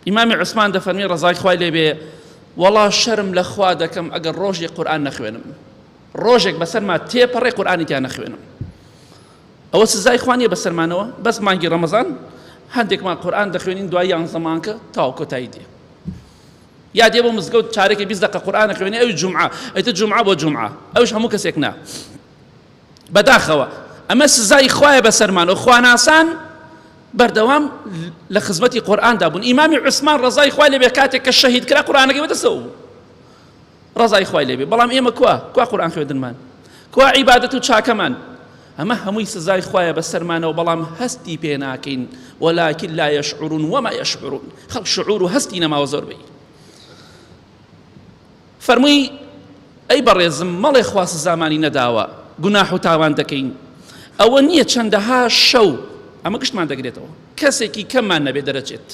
ئیمامی عوسمان دەفەرمێ ڕەزای خوای لێ بێ وەڵا شەرم لە خوا دەکەم ئەگەر ڕۆژێک قورئان نەخوێنم، ڕۆژێک بەسەرما تێپەڕێ قورئانیان نەخوێنم. ئەوە سزای خوا نییە بەسەرمانەوە، بەس مانگی ڕەمەزان هەندێکمان قورئان دەخوێنین دوای 11 مانگە تاو کۆتایی دێ. یا دێ بۆ مزگەوت چارێکی 20 دقیقە قورئان نەخوێنێ ئەوی جومعە، ئەیتر جومعە بۆ جومعە، ئەوش هەموو کەسێک نا. بەداخەوە ئەمە سزای خوایە بەسەرمانەوە، خواناسان بەردەوام لە خزمەتی قورئاندا بوون. ئیمامی عوسمان ڕەزای خوای لێ بێ کاتێک کە شەهید کرا قورئانەکەی بەدەستەوە بوو، ڕەزای خوای لێ بێ. بەڵام ئێمە کوا قورئان خوێندنمان، کوا عیبادەت و چاکەمان، ئەمە هەمووی سزای خوایە بەسەرمانەوە، بەڵام هەستی پێ ناکەین. وەلاکن لا یەشعورون وما یەشعورون، خەڵک شعور و هەستی نەماوە زۆربەی. فەرمووی ئەی بەڕێزم مەڵێ خوا سزامانی نەداوە، گوناح و تاوان دەکەین. ئەوە نییە چەندەها شەو ئەمە گشتمان دەگرێتەوە، کەسێکی کەممان نەبێ دەرەچێت.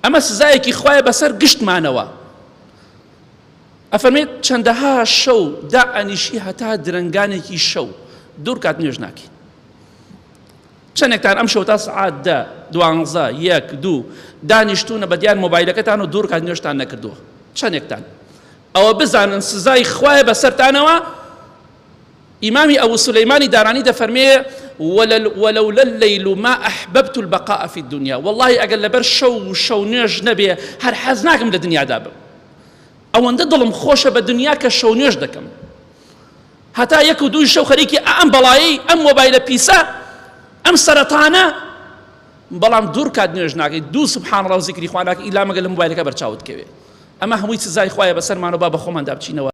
ئەمە سزایەکی خوایە بەسەر گشتمانەوە. ئەفەرمێت چەندەها شەو دائەنیشی هەتا درەنگانێکی شەو دوور کات نوێژ ناکەین. چەندێکتان ئەم شەو تا سعات 10 12 1 2 دانیشتونە بە دیار مۆبایلەکەتان و دوور کات نوێژتان نەکردووە. چەندێکتان ئەوە بزانن سزای خوایە بەسەرتانەوە. ئیمامی ئەبوو سولەیمانی دارانی دەفەرمێ ولولا الليل ما أحببت البقاء في الدنيا، والله ئەگەر لەبەر شەو نوێژ نەبێ هەر حەز ناکەم لە دنیادا بم. ئەوەندە دڵم خۆشە بە دنیا کە شەو نوێژ دەکەم، هەتا 1 و 2 شەو خەریکی ئەم بەڵایی ئەم مۆبایلە پیسە ئەم سەرەتانە، بەڵام دوور کات نوێژ ناکەیت، دوو سوبحان الله و زیکری خوا ناکەیت ئیلا مەگەر لە مۆبایلەکە بەرچاوت کەوێ. ئەمە هەمووی سزای خوایە بەسەرمانەوە، با بە خۆماندا بچینەوە.